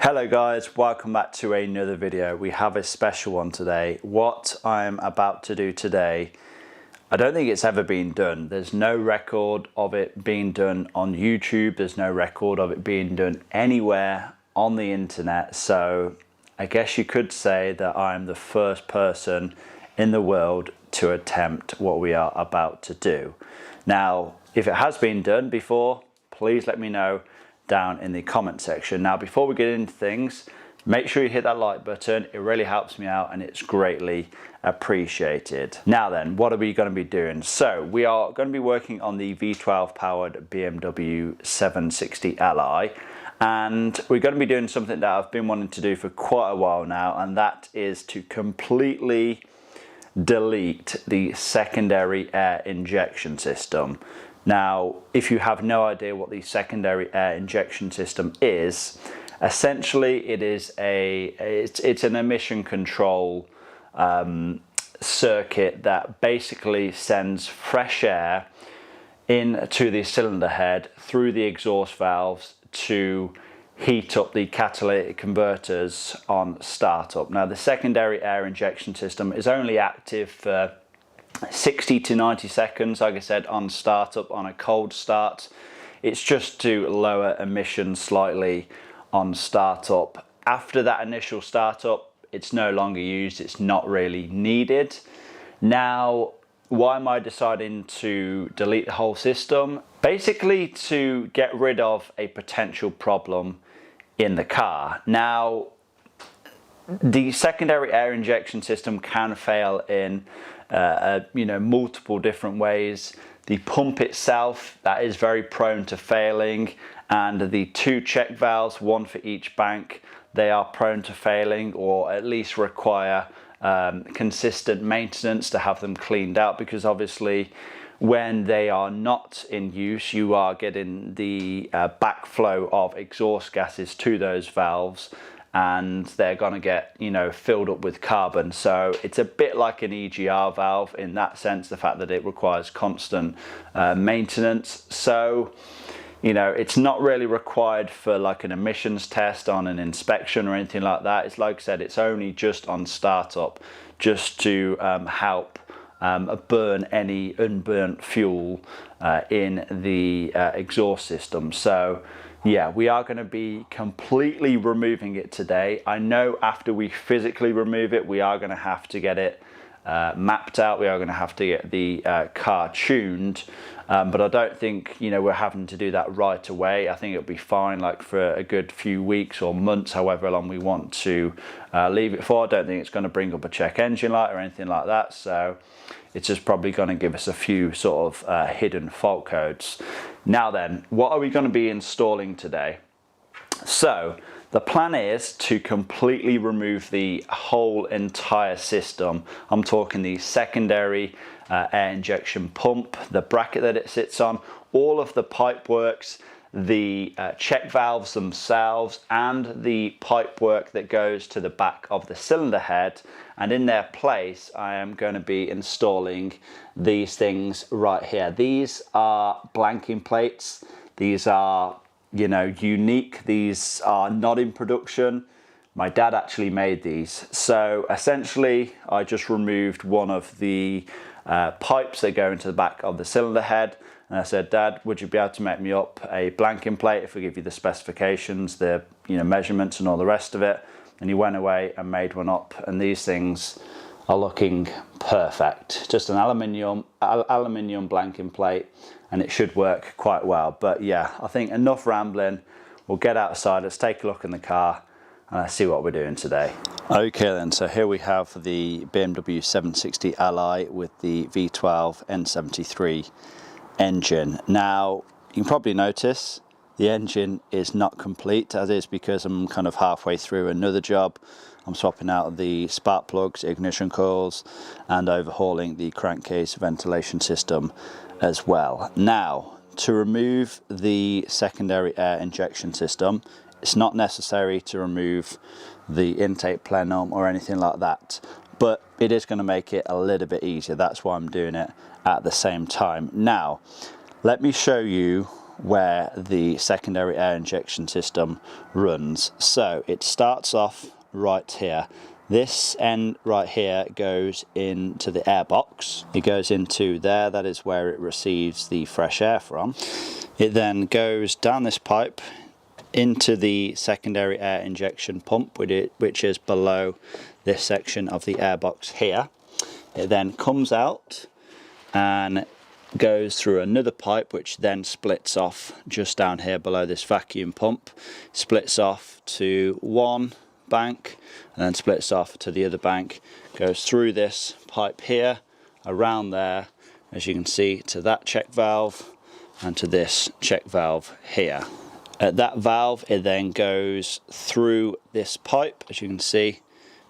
Hello guys, welcome back to another video. We have a special one today. What I'm about to do today, I don't think it's ever been done. There's no record of it being done on YouTube. There's no record of it being done anywhere on the internet. So I guess you could say that I'm the first person in the world to attempt what we are about to do. Now, if it has been done before, please let me know down in the comment section. Now, before we get into things, make sure you hit that like button. It really helps me out and it's greatly appreciated. Now then, what are we going to be doing? So we are going to be working on the V12 powered BMW 760 Li, and we're going to be doing something that I've been wanting to do for quite a while now, and that is to completely delete the secondary air injection system. Now, if you have no idea what the secondary air injection system is, essentially it is it's an emission control circuit that basically sends fresh air into the cylinder head through the exhaust valves to heat up the catalytic converters on startup. Now, the secondary air injection system is only active for 60 to 90 seconds, like I said, on startup, on a cold start. It's just to lower emissions slightly on startup. After that initial startup, it's no longer used, it's not really needed. Now, why am I deciding to delete the whole system? Basically to get rid of a potential problem in the car. Now, the secondary air injection system can fail in multiple different ways. The pump itself, that is very prone to failing, and the two check valves, one for each bank, they are prone to failing, or at least require consistent maintenance to have them cleaned out, because obviously when they are not in use, you are getting the backflow of exhaust gases to those valves, and they're going to get filled up with carbon. So it's a bit like an EGR valve in that sense, the fact that it requires constant maintenance. So it's not really required for like an emissions test on an inspection or anything like that. It's like I said, it's only just on startup, just to help burn any unburnt fuel in the exhaust system. So yeah, we are going to be completely removing it today. I know after we physically remove it, we are going to have to get it mapped out. We are going to have to get the car tuned, but I don't think we're having to do that right away. I think it'll be fine, like for a good few weeks or months, however long we want to leave it for. I don't think it's going to bring up a check engine light or anything like that. So it's just probably going to give us a few sort of hidden fault codes. Now then, what are we going to be installing today? So the plan is to completely remove the whole entire system. I'm talking the secondary air injection pump, the bracket that it sits on, all of the pipe works, the check valves themselves, and the pipe work that goes to the back of the cylinder head. And in their place, I am going to be installing these things right here. These are blanking plates. These are unique. These are not in production. My dad actually made these. So essentially, I just removed one of the pipes that go into the back of the cylinder head. And I said, Dad, would you be able to make me up a blanking plate if we give you the specifications, the measurements and all the rest of it? And he went away and made one up, and these things are looking perfect. Just an aluminium blanking plate, and it should work quite well. But yeah, I think enough rambling. We'll get outside, let's take a look in the car and let's see what we're doing today. Okay then, so here we have the BMW 760 Li with the V12 N73 engine. Now, you can probably notice the engine is not complete. That is because I'm kind of halfway through another job. I'm swapping out the spark plugs, ignition coils, and overhauling the crankcase ventilation system as well. Now, to remove the secondary air injection system, it's not necessary to remove the intake plenum or anything like that, but it is going to make it a little bit easier. That's why I'm doing it at the same time. Now, let me show you where the secondary air injection system runs. So it starts off right here. This end right here goes into the air box. It goes into there, that is where it receives the fresh air from. It then goes down this pipe into the secondary air injection pump, which is below this section of the air box here. It then comes out and goes through another pipe, which then splits off just down here below this vacuum pump, splits off to one bank and then splits off to the other bank, goes through this pipe here, around there, as you can see, to that check valve and to this check valve here. At that valve, it then goes through this pipe. As you can see,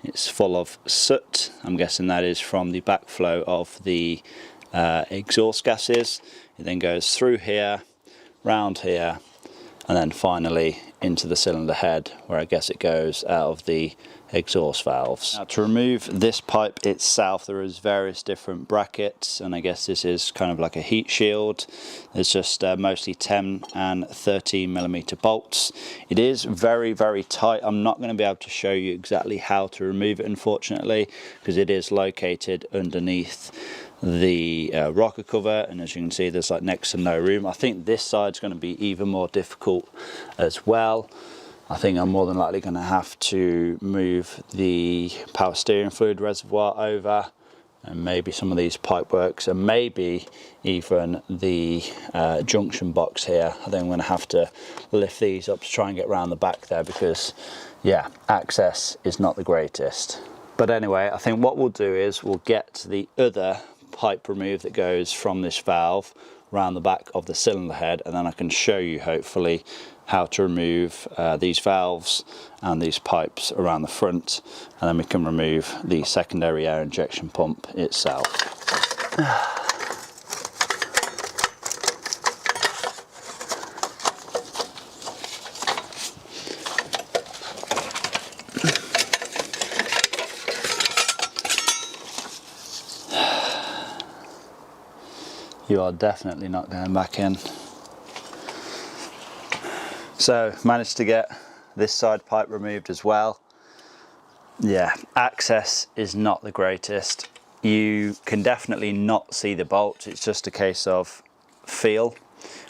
it's full of soot. I'm guessing that is from the backflow of the exhaust gases. It then goes through here, round here, and then finally into the cylinder head, where I guess it goes out of the exhaust valves. Now, to remove this pipe itself, there is various different brackets, and I guess this is kind of like a heat shield. There's just mostly 10 and 13 millimeter bolts. It is very, very tight. I'm not going to be able to show you exactly how to remove it, unfortunately, because it is located underneath the rocker cover, and as you can see, there's like next to no room. I think this side's going to be even more difficult as well. I think I'm more than likely going to have to move the power steering fluid reservoir over, and maybe some of these pipe works, and maybe even the junction box here. I think I'm going to have to lift these up to try and get around the back there, because yeah, access is not the greatest. But anyway, I think what we'll do is we'll get the other pipe removed that goes from this valve around the back of the cylinder head, and then I can show you hopefully how to remove these valves and these pipes around the front, and then we can remove the secondary air injection pump itself. You are definitely not going back in. So managed to get this side pipe removed as well. Yeah, access is not the greatest. You can definitely not see the bolts. It's just a case of feel.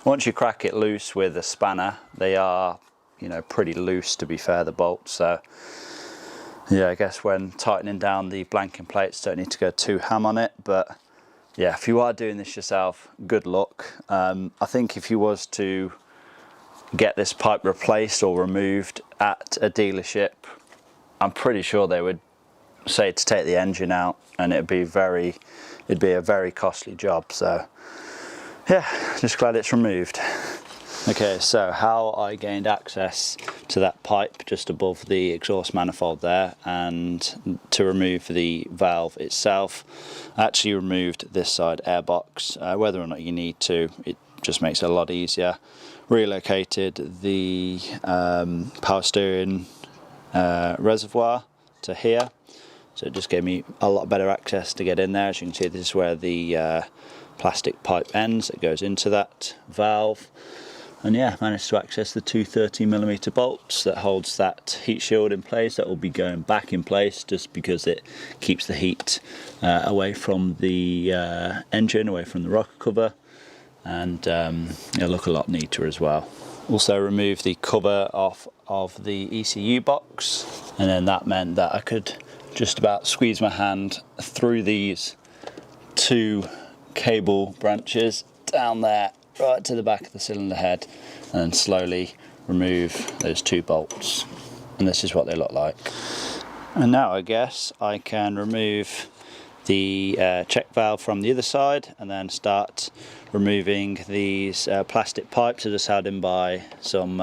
Once you crack it loose with a spanner, they are, you know, pretty loose, to be fair, the bolts. So yeah, I guess when tightening down the blanking plates, don't need to go too ham on it. But yeah, if you are doing this yourself, good luck. I think if you was to get this pipe replaced or removed at a dealership, I'm pretty sure they would say to take the engine out, and it'd be a very costly job. So yeah, just glad it's removed. Okay, so how I gained access to that pipe just above the exhaust manifold there, and to remove the valve itself, I actually removed this side airbox. Whether or not you need to, it just makes it a lot easier. Relocated the power steering reservoir to here, so it just gave me a lot better access to get in there. As you can see, this is where the plastic pipe ends. It goes into that valve. And yeah, managed to access the two 13mm bolts that holds that heat shield in place. That will be going back in place just because it keeps the heat away from the engine, away from the rocker cover, and it'll look a lot neater as well. Also removed the cover off of the ECU box, and then that meant that I could just about squeeze my hand through these two cable branches down there, right to the back of the cylinder head, and then slowly remove those two bolts. And this is what they look like. And now I guess I can remove the check valve from the other side, and then start removing these plastic pipes that are just held in by some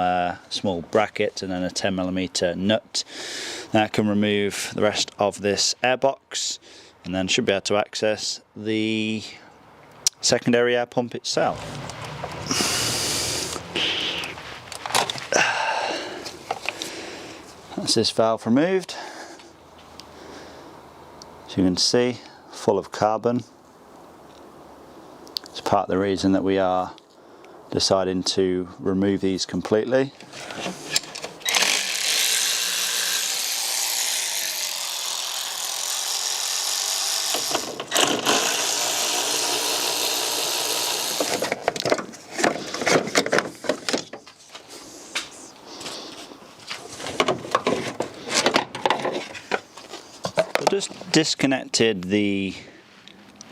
small brackets and then a 10mm nut. Now I can remove the rest of this airbox, and then should be able to access the secondary air pump itself. That's this valve removed. As you can see, full of carbon. It's part of the reason that we are deciding to remove these completely. Just disconnected the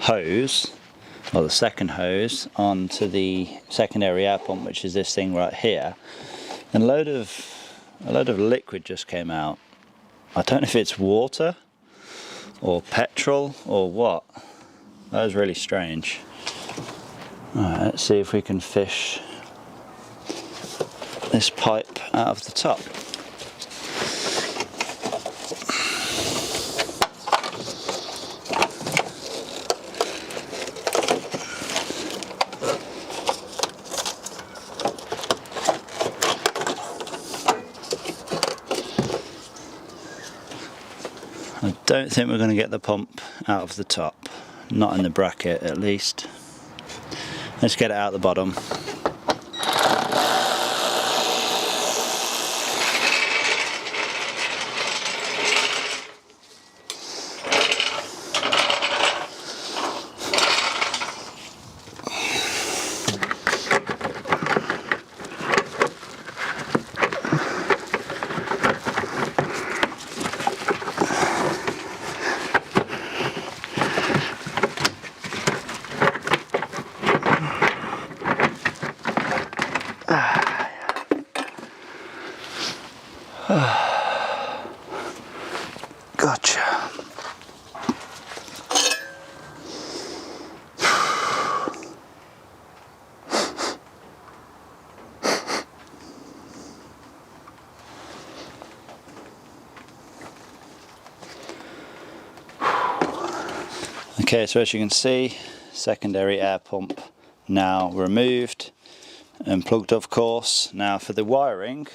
hose, or the second hose, onto the secondary air pump, which is this thing right here, and a load of liquid just came out. I don't know if it's water or petrol or what. That was really strange. Alright, let's see if we can fish this pipe out of the top. I don't think we're going to get the pump out of the top, not in the bracket at least. Let's get it out the bottom. Gotcha. Okay, so as you can see, secondary air pump now removed and plugged, of course. Now for the wiring,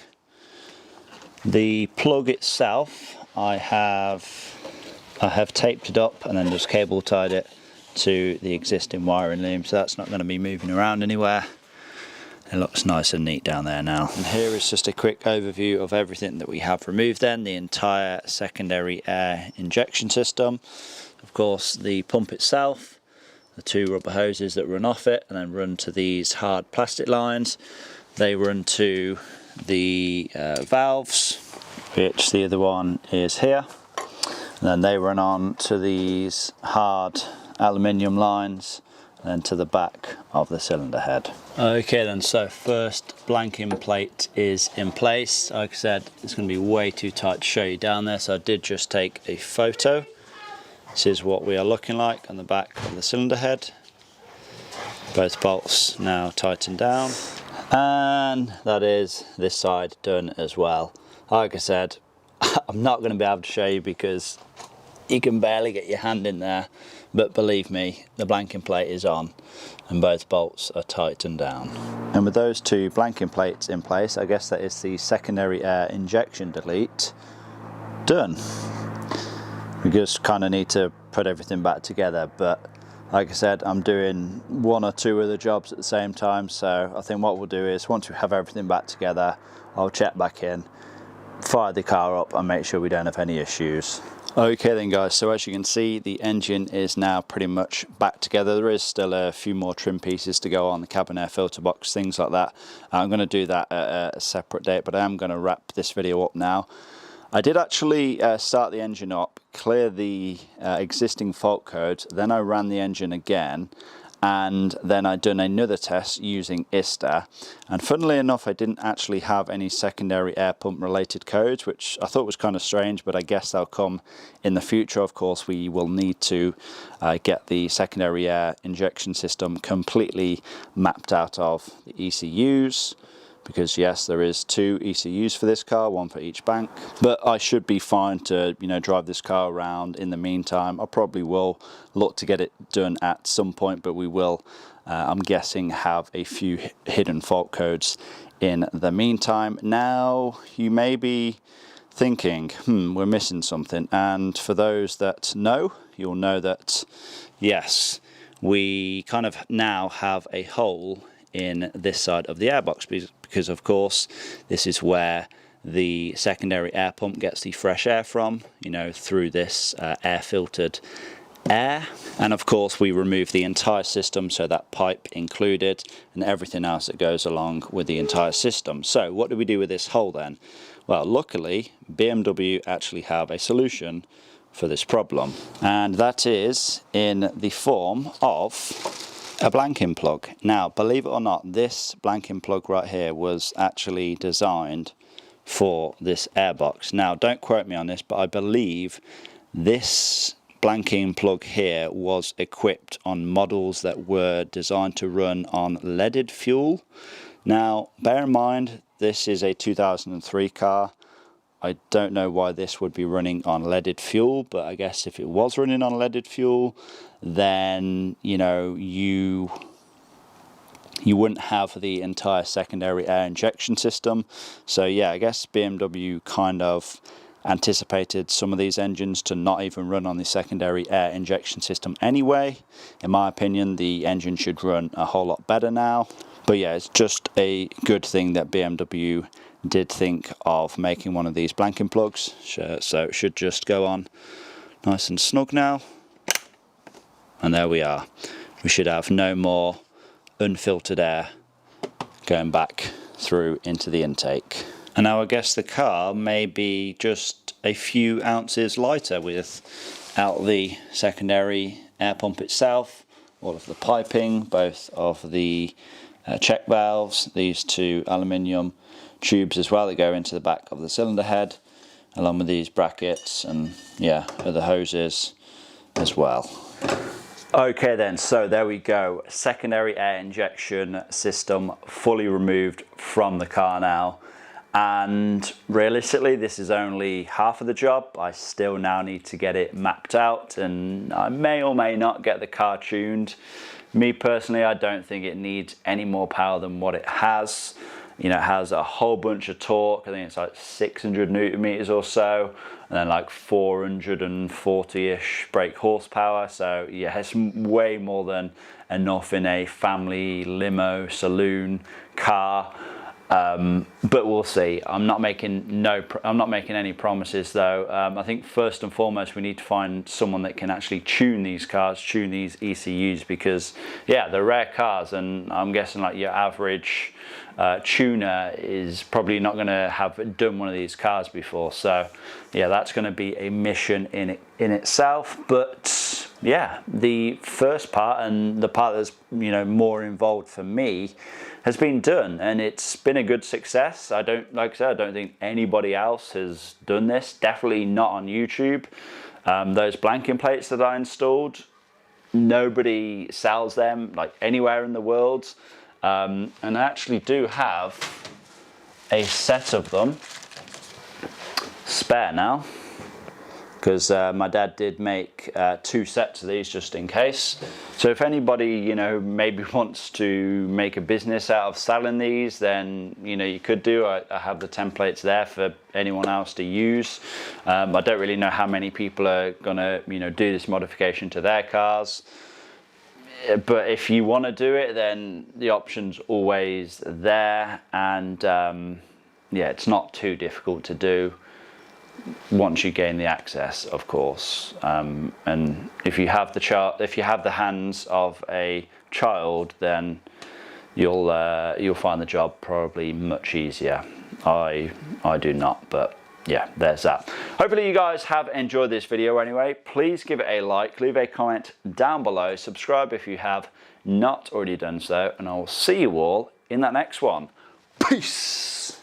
the plug itself, I have taped it up and then just cable tied it to the existing wiring loom, so that's not going to be moving around anywhere. It looks nice and neat down there now. And here is just a quick overview of everything that we have removed then. The entire secondary air injection system, of course the pump itself, the two rubber hoses that run off it and then run to these hard plastic lines. They run to the valves, which the other one is here, and then they run on to these hard aluminium lines and then to the back of the cylinder head. Okay then, so first blanking plate is in place. Like I said, it's going to be way too tight to show you down there, so I did just take a photo. This is what we are looking like on the back of the cylinder head. Both bolts now tightened down, and that is this side done as well. Like I said, I'm not going to be able to show you because you can barely get your hand in there, but believe me, the blanking plate is on and both bolts are tightened down. And with those two blanking plates in place, I guess that is the secondary air injection delete done. We just kind of need to put everything back together, but like I said, I'm doing one or two other jobs at the same time, so I think what we'll do is once we have everything back together, I'll check back in, fire the car up and make sure we don't have any issues. Okay then guys, so as you can see, the engine is now pretty much back together. There is still a few more trim pieces to go on, the cabin air filter box, things like that. I'm going to do that at a separate date, but I am going to wrap this video up now. I did actually start the engine up, clear the existing fault codes, then I ran the engine again, and then I'd done another test using ISTA, and funnily enough I didn't actually have any secondary air pump related codes, which I thought was kind of strange, but I guess they'll come in the future. Of course we will need to get the secondary air injection system completely mapped out of the ECUs, because yes, there is 2 ECUs for this car, 1 for each bank, but I should be fine to, you know, drive this car around. In the meantime, I probably will look to get it done at some point, but we will, I'm guessing, have a few hidden fault codes in the meantime. Now, you may be thinking, we're missing something, and for those that know, you'll know that, yes, we kind of now have a hole in this side of the airbox, because of course this is where the secondary air pump gets the fresh air from, you know, through this air filtered air. And of course we remove the entire system, so that pipe included and everything else that goes along with the entire system. So what do we do with this hole then? Well, luckily BMW actually have a solution for this problem, and that is in the form of a blanking plug. Now, believe it or not, this blanking plug right here was actually designed for this airbox. Now, don't quote me on this, but I believe this blanking plug here was equipped on models that were designed to run on leaded fuel. Now, bear in mind, this is a 2003 car. I don't know why this would be running on leaded fuel, but I guess if it was running on leaded fuel, then, you know, you wouldn't have the entire secondary air injection system. So yeah, I guess BMW kind of anticipated some of these engines to not even run on the secondary air injection system anyway. In my opinion, the engine should run a whole lot better now. But yeah, it's just a good thing that BMW did think of making one of these blanking plugs. So it should just go on nice and snug now. And there we are. We should have no more unfiltered air going back through into the intake. And now I guess the car may be just a few ounces lighter without the secondary air pump itself, all of the piping, both of the check valves, these two aluminium tubes as well that go into the back of the cylinder head, along with these brackets and yeah, other hoses as well. Okay then, so there we go, secondary air injection system fully removed from the car now. And realistically, this is only half of the job. I still now need to get it mapped out, and I may or may not get the car tuned. Me personally, I don't think it needs any more power than what it has. You know, it has a whole bunch of torque. I think it's like 600 Newton meters or so, and then like 440-ish brake horsepower. So yeah, it's way more than enough in a family limo saloon car. But we'll see. I'm not making any promises though. I think first and foremost we need to find someone that can actually tune these cars, tune these ECUs, because yeah, they're rare cars, and I'm guessing like your average tuner is probably not going to have done one of these cars before. So yeah, that's going to be a mission in itself. But yeah, the first part, and the part that's, you know, more involved for me, has been done, and it's been a good success. Like I said, I don't think anybody else has done this, definitely not on YouTube. Those blanking plates that I installed, nobody sells them like anywhere in the world. And I actually do have a set of them spare now, because my dad did make 2 sets of these just in case. So if anybody, you know, maybe wants to make a business out of selling these, then, you know, you could do. I have the templates there for anyone else to use. I don't really know how many people are gonna, you know, do this modification to their cars. But if you want to do it, then the option's always there, and yeah, it's not too difficult to do once you gain the access, of course. And if you have the hands of a child, then you'll find the job probably much easier. I do not, but yeah, there's that. Hopefully you guys have enjoyed this video anyway. Please give it a like, leave a comment down below, subscribe if you have not already done so, and I will see you all in that next one. Peace!